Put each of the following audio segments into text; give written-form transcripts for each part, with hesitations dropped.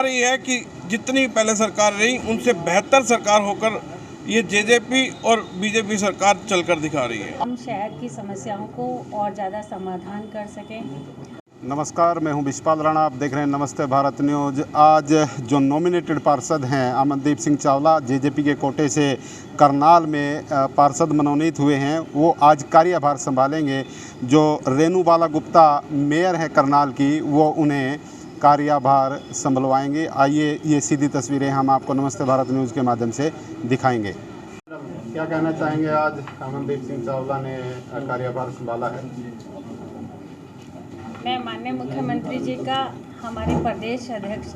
रही है कि जितनी पहले सरकार रही उनसे बेहतर सरकार होकर ये जेजेपी और बीजेपी सरकार चलकर दिखा रही है। हम शहर की समस्याओं को और ज़्यादा समाधान कर सकें। नमस्कार, मैं हूं विशपाल राणा। आप देख रहे हैं नमस्ते भारत न्यूज़। आज जो नॉमिनेटेड पार्षद हैं अमनदीप सिंह चावला जेजेपी के कोटे से करनाल में पार्षद मनोनीत हुए हैं, वो आज कार्यभार संभालेंगे। जो रेणुबाला गुप्ता मेयर हैं करनाल की, वो उन्हें कार्यभार संभलवाएंगे। आइए ये सीधी तस्वीरें हम आपको नमस्ते भारत न्यूज़ के माध्यम से दिखाएंगे। क्या कहना चाहेंगे, आज अमनदीप सिंह चावला ने कार्यभार संभाला है? मैं माननीय मुख्यमंत्री जी का, हमारे प्रदेश अध्यक्ष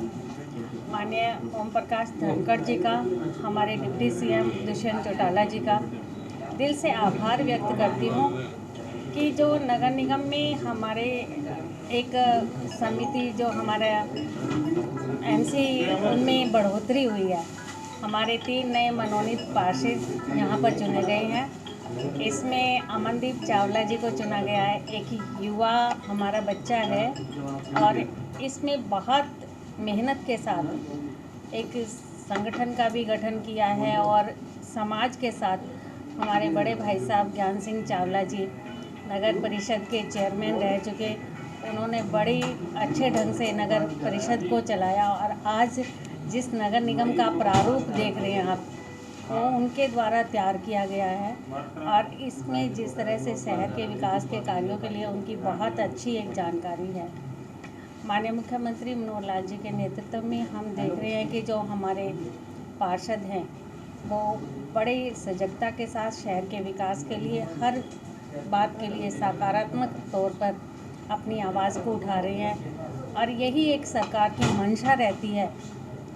माननीय ओम प्रकाश धनखड़ जी का, हमारे डिप्टी सीएम दुष्यंत चौटाला जी का दिल से आभार व्यक्त करती हूँ कि जो नगर निगम में हमारे एक समिति जो हमारा एमसी उनमें बढ़ोतरी हुई है। हमारे 3 नए मनोनीत पार्षद यहाँ पर चुने गए हैं। इसमें अमनदीप चावला जी को चुना गया है। एक युवा हमारा बच्चा है और इसमें बहुत मेहनत के साथ एक संगठन का भी गठन किया है और समाज के साथ हमारे बड़े भाई साहब ज्ञान सिंह चावला जी नगर परिषद के चेयरमैन रह चुके। उन्होंने बड़ी अच्छे ढंग से नगर परिषद को चलाया और आज जिस नगर निगम का प्रारूप देख रहे हैं आप, वो उनके द्वारा तैयार किया गया है। और इसमें जिस तरह से शहर के विकास के कार्यों के लिए उनकी बहुत अच्छी एक जानकारी है। माननीय मुख्यमंत्री मनोहर लाल जी के नेतृत्व में हम देख रहे हैं कि जो हमारे पार्षद हैं वो बड़े सजगता के साथ शहर के विकास के लिए हर बात के लिए सकारात्मक तौर पर अपनी आवाज़ को उठा रहे हैं। और यही एक सरकार की मंशा रहती है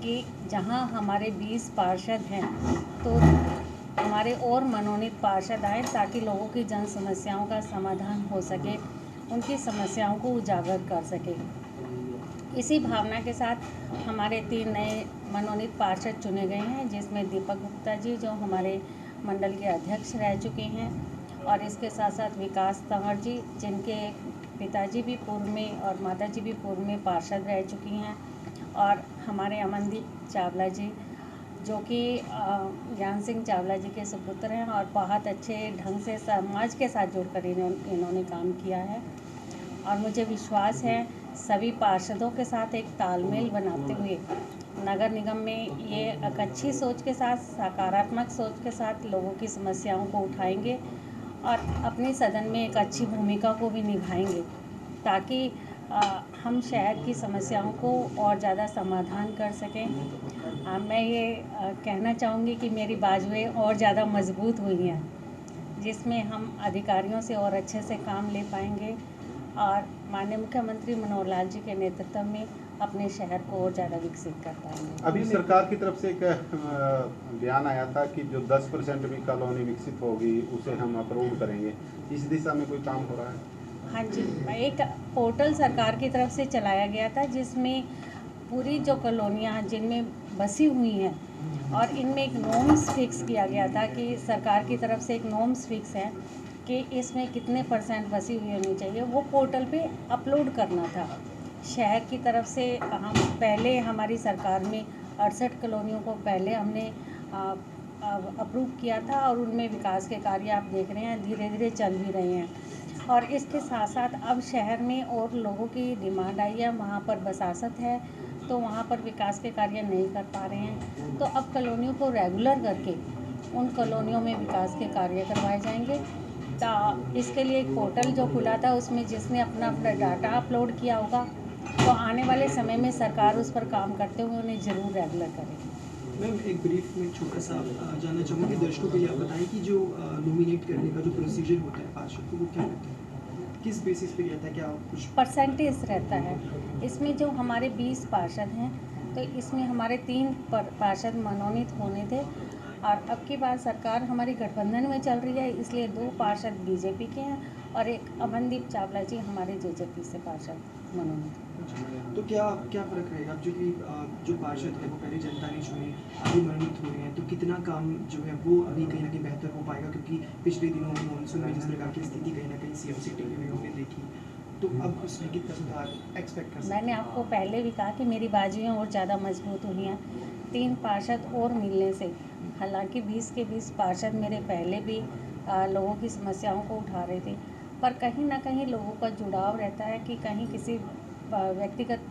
कि जहां हमारे 20 पार्षद हैं तो हमारे और मनोनीत पार्षद आए ताकि लोगों की जन समस्याओं का समाधान हो सके, उनकी समस्याओं को उजागर कर सके। इसी भावना के साथ हमारे 3 नए मनोनीत पार्षद चुने गए हैं, जिसमें दीपक गुप्ता जी जो हमारे मंडल के अध्यक्ष रह चुके हैं और इसके साथ साथ विकास तंवर जी जिनके पिताजी भी पूर्व में और माताजी भी पूर्व में पार्षद रह चुकी हैं, और हमारे अमनदीप चावला जी जो कि ज्ञान सिंह चावला जी के सुपुत्र हैं और बहुत अच्छे ढंग से समाज के साथ जुड़कर इन्होंने काम किया है। और मुझे विश्वास है सभी पार्षदों के साथ एक तालमेल बनाते हुए नगर निगम में ये एक अच्छी सोच के साथ, सकारात्मक सोच के साथ लोगों की समस्याओं को उठाएंगे और अपने सदन में एक अच्छी भूमिका को भी निभाएंगे ताकि हम शहर की समस्याओं को और ज़्यादा समाधान कर सकें। मैं ये कहना चाहूँगी कि मेरी बाजुएं और ज़्यादा मजबूत हुई हैं, जिसमें हम अधिकारियों से और अच्छे से काम ले पाएंगे और माननीय मुख्यमंत्री मनोहर लाल जी के नेतृत्व में अपने शहर को और ज़्यादा विकसित कर पाएंगे। अभी सरकार की तरफ से एक बयान आया था कि जो 10% भी कॉलोनी विकसित होगी उसे हम अप्रूव करेंगे। इस दिशा में कोई काम हो रहा है? हाँ जी, एक पोर्टल सरकार की तरफ से चलाया गया था जिसमें पूरी जो कॉलोनियाँ जिनमें बसी हुई हैं और इनमें एक नॉर्म्स फिक्स किया गया था कि सरकार की तरफ से एक नॉर्म्स फिक्स है कि इसमें कितने % बसी हुई होनी चाहिए, वो पोर्टल पे अपलोड करना था। शहर की तरफ से हम पहले हमारी सरकार में 68 कॉलोनियों को पहले हमने अप्रूव किया था और उनमें विकास के कार्य आप देख रहे हैं धीरे धीरे चल भी रहे हैं। और इसके साथ साथ अब शहर में और लोगों की डिमांड आई है, वहाँ पर बसासत है तो वहाँ पर विकास के कार्य नहीं कर पा रहे हैं, तो अब कॉलोनियों को रेगुलर करके उन कॉलोनियों में विकास के कार्य करवाए जाएंगे। इसके लिए एक पोर्टल जो खुला था उसमें जिसने अपना डाटा अपलोड किया होगा तो आने वाले समय में सरकार उस पर काम करते हुए उन्हें ज़रूर रेगुलर करेगी। मैम, एक ब्रीफ में छोटा सा जानना चाहूँगी दर्शकों के लिए। आप बताएं कि जो नॉमिनेट करने का जो प्रोसीजर होता है पार्षद को, वो क्या रहता है, किस बेसिस पे रहता है, क्या कुछ परसेंटेज रहता है? इसमें जो हमारे 20 पार्षद हैं तो इसमें हमारे 3 पार्षद मनोनीत होने थे और अब की बार सरकार हमारी गठबंधन में चल रही है, इसलिए 2 पार्षद बीजेपी के हैं और एक अमनदीप चावला जी हमारे जेजेपी से पार्षद मनोनीत हैं। तो क्या फ़र्क रहेगा जो कि जो पार्षद है वो पहले जनता ने चुने, अभी मनोनीत हो रहे हैं, तो कितना काम जो है वो अभी कहीं ना कहीं बेहतर हो पाएगा? क्योंकि पिछले दिनों मानसून में जिस प्रकार की स्थिति कहीं ना कहीं सीएम सिटी में हमने देखी, तो अब उसमें कितना सुधार एक्सपेक्ट कर सकते मैंने आपको पहले भी कहा कि मेरी बाजुएं और ज़्यादा मजबूत हुई हैं 3 पार्षद और मिलने से। हालांकि 20 के 20 पार्षद मेरे पहले भी लोगों की समस्याओं को उठा रहे थे, पर कहीं ना कहीं लोगों का जुड़ाव रहता है कि कहीं किसी व्यक्तिगत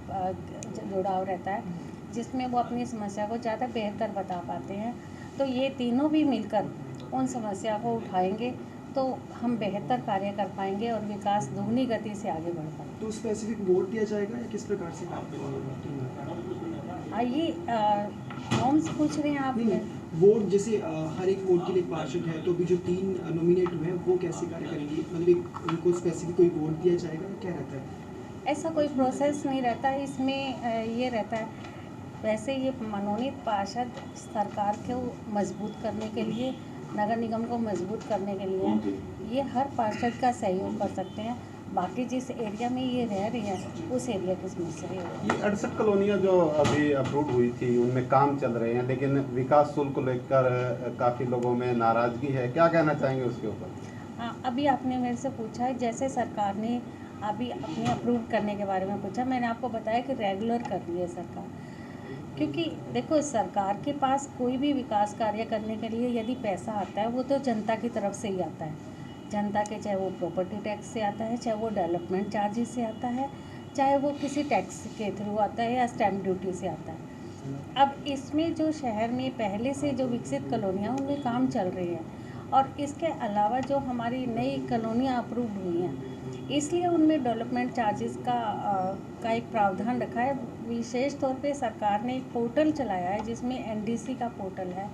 जुड़ाव रहता है जिसमें वो अपनी समस्या को ज़्यादा बेहतर बता पाते हैं। तो ये तीनों भी मिलकर उन समस्या को उठाएंगे तो हम बेहतर कार्य कर पाएंगे और विकास दुगनी गति से आगे बढ़ पाएंगे। तो स्पेसिफिक वोट दिया जाएगा या किस प्रकार से काम करेंगे? आइए नॉर्म्स पूछ रहे हैं आप? वोट जैसे हर एक वोट के लिए एक पार्षद है, तो अभी जो 3 नॉमिनेट हुए हैं वो कैसे कार्य करेंगे? मतलब एक उनको स्पेसिफिक कोई वोट दिया जाएगा, क्या रहता है? ऐसा कोई प्रोसेस नहीं रहता इसमें। ये रहता है वैसे ये मनोनीत पार्षद सरकार को मजबूत करने के लिए, नगर निगम को मजबूत करने के लिए ये हर पार्षद का सहयोग कर सकते हैं। बाकी जिस एरिया में ये रह रही हैं उस एरिया की समस्या है। ये 68 कॉलोनियाँ जो अभी अप्रूव हुई थी उनमें काम चल रहे हैं, लेकिन विकास शुल्क को लेकर काफ़ी लोगों में नाराज़गी है, क्या कहना चाहेंगे उसके ऊपर? हाँ, अभी आपने मेरे से पूछा है जैसे सरकार ने अभी अपने अप्रूव करने के बारे में पूछा, मैंने आपको बताया कि रेगुलर कर रही है सरकार। क्योंकि देखो सरकार के पास कोई भी विकास कार्य करने के लिए यदि पैसा आता है वो तो जनता की तरफ से ही आता है। जनता के चाहे वो प्रॉपर्टी टैक्स से आता है, चाहे वो डेवलपमेंट चार्जेस से आता है, चाहे वो किसी टैक्स के थ्रू आता है या स्टैम्प ड्यूटी से आता है। अब इसमें जो शहर में पहले से जो विकसित कॉलोनियाँ उनमें काम चल रही है और इसके अलावा जो हमारी नई कॉलोनियाँ अप्रूव हुई हैं इसलिए उनमें डेवलपमेंट चार्जेस का एक प्रावधान रखा है। विशेष तौर पे सरकार ने एक पोर्टल चलाया है जिसमें एनडीसी का पोर्टल है।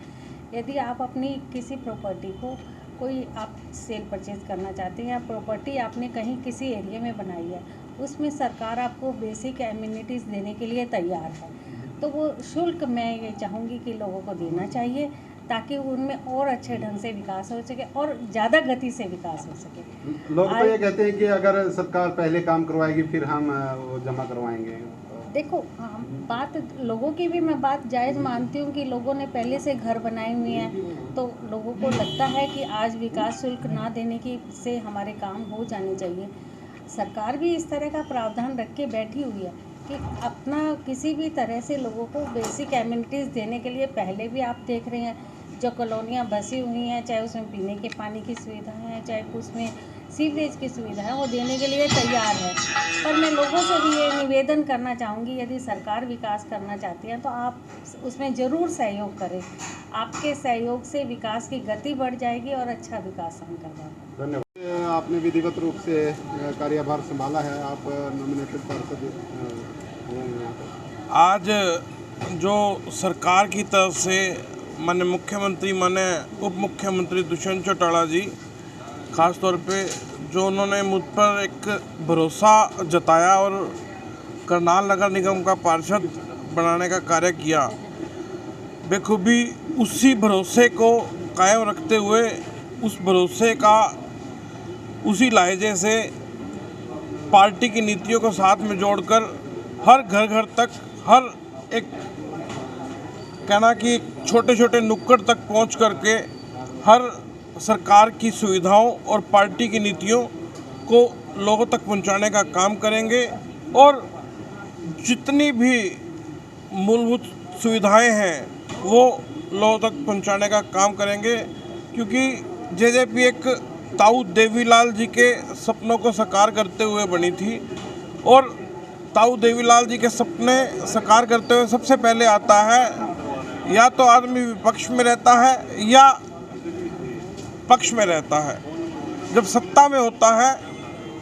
यदि आप अपनी किसी प्रॉपर्टी को कोई आप सेल परचेज करना चाहते हैं या प्रॉपर्टी आपने कहीं किसी एरिया में बनाई है उसमें सरकार आपको बेसिक एमिनिटीज़ देने के लिए तैयार है, तो वो शुल्क मैं ये चाहूँगी कि लोगों को देना चाहिए ताकि उनमें और अच्छे ढंग से विकास हो सके और ज़्यादा गति से विकास हो सके। लोग तो ये कहते हैं कि अगर सरकार पहले काम करवाएगी फिर हम वो जमा करवाएंगे। देखो बात लोगों की भी मैं बात जायज़ मानती हूँ कि लोगों ने पहले से घर बनाए हुए हैं तो लोगों को लगता है कि आज विकास शुल्क ना देने की से हमारे काम हो जाने चाहिए। सरकार भी इस तरह का प्रावधान रख के बैठी हुई है कि अपना किसी भी तरह से लोगों को बेसिक एमिनिटीज़ देने के लिए पहले भी आप देख रहे हैं जो कॉलोनियाँ बसी हुई हैं, चाहे उसमें पीने के पानी की सुविधा है, चाहे उसमें सीवरेज की सुविधा है, वो देने के लिए तैयार है। पर मैं लोगों से भी ये निवेदन करना चाहूँगी यदि सरकार विकास करना चाहती है तो आप उसमें ज़रूर सहयोग करें। आपके सहयोग से विकास की गति बढ़ जाएगी और अच्छा विकास हम कर पाएंगे। धन्यवाद। आपने विधिवत रूप से कार्यभार संभाला है, आप नॉमिनेटेड पार्षद हैं। आज जो सरकार की तरफ से माननीय मुख्यमंत्री माननीय उप मुख्यमंत्री दुष्यंत चौटाला जी ख़ास तौर पे जो उन्होंने मुझ पर एक भरोसा जताया और करनाल नगर निगम का पार्षद बनाने का कार्य किया, बेखूबी उसी भरोसे को कायम रखते हुए उस भरोसे का उसी लहजे से पार्टी की नीतियों को साथ में जोड़कर हर घर घर तक हर एक कहना कि छोटे छोटे नुक्कड़ तक पहुंच करके हर सरकार की सुविधाओं और पार्टी की नीतियों को लोगों तक पहुंचाने का काम करेंगे और जितनी भी मूलभूत सुविधाएं हैं वो लोगों तक पहुंचाने का काम करेंगे। क्योंकि जेजेपी एक ताऊ देवीलाल जी के सपनों को साकार करते हुए बनी थी और ताऊ देवीलाल जी के सपने साकार करते हुए सबसे पहले आता है या तो आदमी विपक्ष में रहता है या पक्ष में रहता है। जब सत्ता में होता है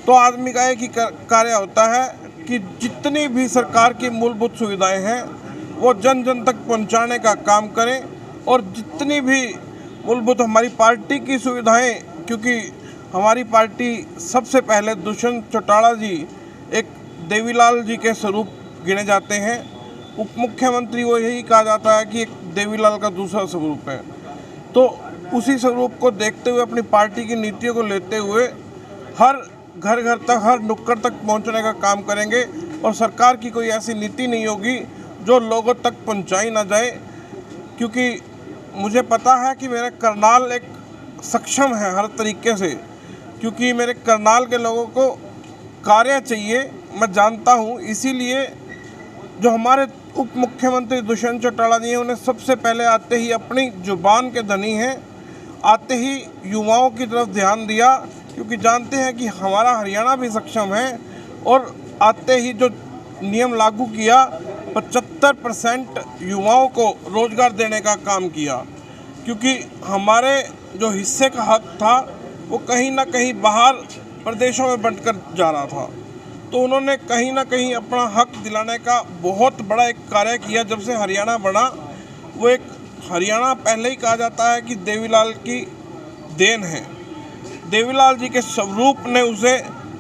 तो आदमी का एक ही कार्य होता है कि जितनी भी सरकार की मूलभूत सुविधाएं हैं वो जन जन तक पहुंचाने का काम करें और जितनी भी मूलभूत हमारी पार्टी की सुविधाएं, क्योंकि हमारी पार्टी सबसे पहले दुष्यंत चौटाला जी एक देवीलाल जी के स्वरूप गिने जाते हैं, उप मुख्यमंत्री वो यही कहा जाता है कि एक देवीलाल का दूसरा स्वरूप है। तो उसी स्वरूप को देखते हुए अपनी पार्टी की नीतियों को लेते हुए हर घर घर तक हर नुक्कड़ तक पहुंचने का काम करेंगे और सरकार की कोई ऐसी नीति नहीं होगी जो लोगों तक पहुंचाई ना जाए। क्योंकि मुझे पता है कि मेरा करनाल एक सक्षम है हर तरीके से, क्योंकि मेरे करनाल के लोगों को कार्य चाहिए, मैं जानता हूँ। इसीलिए जो हमारे उप मुख्यमंत्री दुष्यंत चौटाला जी हैं, उन्हें सबसे पहले आते ही अपनी जुबान के धनी हैं, आते ही युवाओं की तरफ ध्यान दिया, क्योंकि जानते हैं कि हमारा हरियाणा भी सक्षम है। और आते ही जो नियम लागू किया, 75% युवाओं को रोजगार देने का काम किया, क्योंकि हमारे जो हिस्से का हक था वो कहीं ना कहीं बाहर प्रदेशों में बंटकर जा रहा था। तो उन्होंने कहीं ना कहीं अपना हक दिलाने का बहुत बड़ा एक कार्य किया। जब से हरियाणा बना, वो एक हरियाणा पहले ही कहा जाता है कि देवीलाल की देन है। देवीलाल जी के स्वरूप ने उसे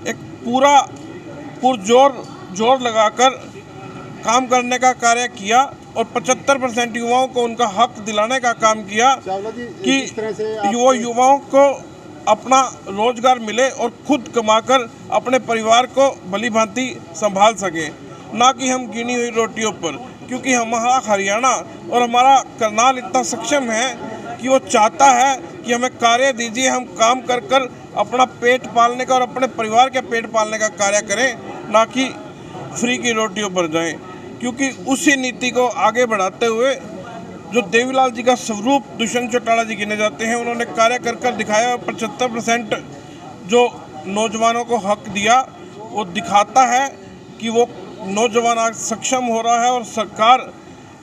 एक पूरा पुरजोर लगाकर काम करने का कार्य किया और 75% युवाओं को उनका हक दिलाने का काम किया कि वो युवाओं को अपना रोजगार मिले और खुद कमाकर अपने परिवार को भली भांति संभाल सके, ना कि हम गिनी हुई रोटियों पर। क्योंकि हमारा हरियाणा और हमारा करनाल इतना सक्षम है कि वो चाहता है कि हमें कार्य दीजिए, हम काम कर कर अपना पेट पालने का और अपने परिवार के पेट पालने का कार्य करें, ना कि फ्री की रोटियों पर जाएं। क्योंकि उसी नीति को आगे बढ़ाते हुए जो देवीलाल जी का स्वरूप दुष्यंत चौटाला जी गिने जाते हैं, उन्होंने कार्य कर कर दिखाया। 75% जो नौजवानों को हक दिया, वो दिखाता है कि वो नौजवान आज सक्षम हो रहा है और सरकार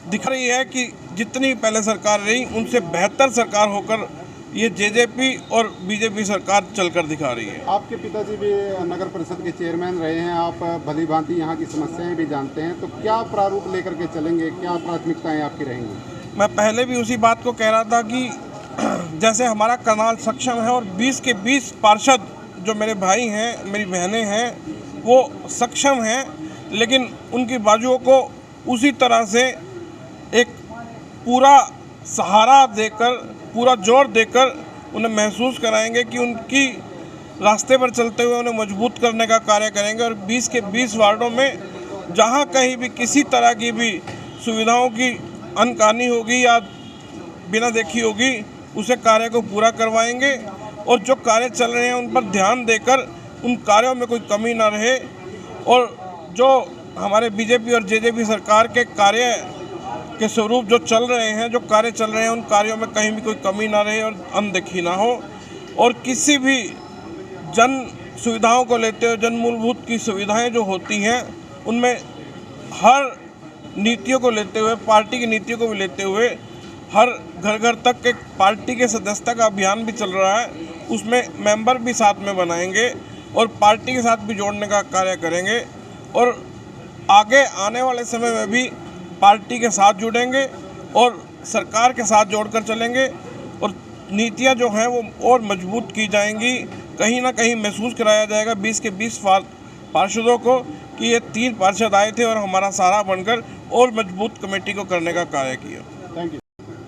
दिख रही है कि जितनी पहले सरकार रही उनसे बेहतर सरकार होकर ये जेजेपी और बीजेपी सरकार चलकर दिखा रही है। आपके पिताजी भी नगर परिषद के चेयरमैन रहे हैं, आप भली भांति यहाँ की समस्याएं भी जानते हैं, तो क्या प्रारूप लेकर के चलेंगे, क्या प्राथमिकताएं आपकी रहेंगी? मैं पहले भी उसी बात को कह रहा था कि जैसे हमारा करनाल सक्षम है और 20 के 20 पार्षद जो मेरे भाई हैं, मेरी बहनें हैं, वो सक्षम हैं, लेकिन उनकी बाजुओं को उसी तरह से एक पूरा सहारा देकर, पूरा जोर देकर उन्हें महसूस कराएंगे कि उनकी रास्ते पर चलते हुए उन्हें मजबूत करने का कार्य करेंगे। और 20 के 20 वार्डों में जहां कहीं भी किसी तरह की भी सुविधाओं की अनकानी होगी या बिना देखी होगी, उसे कार्य को पूरा करवाएंगे। और जो कार्य चल रहे हैं उन पर ध्यान देकर उन कार्यों में कोई कमी ना रहे। और जो हमारे बीजेपी और जेजेपी सरकार के कार्य के स्वरूप जो चल रहे हैं, जो कार्य चल रहे हैं, उन कार्यों में कहीं भी कोई कमी ना रहे और अनदेखी ना हो। और किसी भी जन सुविधाओं को लेते हुए, जन मूलभूत की सुविधाएं जो होती हैं, उनमें हर नीतियों को लेते हुए, पार्टी की नीतियों को भी लेते हुए, हर घर घर तक एक पार्टी के सदस्यता का अभियान भी चल रहा है। उसमें मेंबर भी साथ में बनाएंगे और पार्टी के साथ भी जोड़ने का कार्य करेंगे। और आगे आने वाले समय में भी पार्टी के साथ जुड़ेंगे और सरकार के साथ जोड़कर चलेंगे और नीतियां जो हैं वो और मजबूत की जाएंगी। कहीं ना कहीं महसूस कराया जाएगा 20 के 20 पार्षदों को कि ये 3 पार्षद आए थे और हमारा सहारा बनकर और मजबूत कमेटी को करने का कार्य किया। Thank you.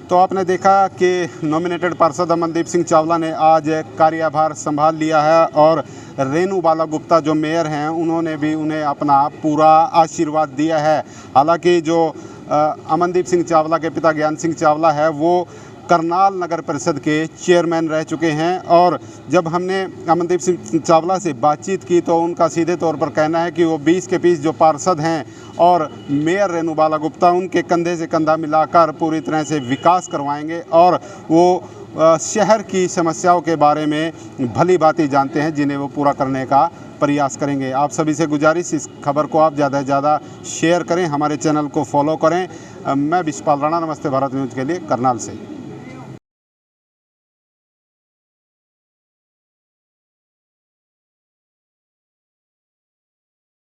तो आपने देखा कि नॉमिनेटेड पार्षद अमनदीप सिंह चावला ने आज कार्यभार संभाल लिया है और रेणु बाला गुप्ता जो मेयर हैं, उन्होंने भी उन्हें अपना पूरा आशीर्वाद दिया है। हालांकि जो अमनदीप सिंह चावला के पिता ज्ञान सिंह चावला है, वो करनाल नगर परिषद के चेयरमैन रह चुके हैं। और जब हमने अमनदीप सिंह चावला से बातचीत की तो उनका सीधे तौर पर कहना है कि वो 20 के 20 जो पार्षद हैं और मेयर रेणु बाला गुप्ता, उनके कंधे से कंधा मिलाकर पूरी तरह से विकास करवाएंगे और वो शहर की समस्याओं के बारे में भली भांति जानते हैं, जिन्हें वो पूरा करने का प्रयास करेंगे। आप सभी से गुजारिश, इस खबर को आप ज़्यादा से ज़्यादा शेयर करें, हमारे चैनल को फॉलो करें। मैं विशपाल राणा, नमस्ते भारत न्यूज़ के लिए करनाल से।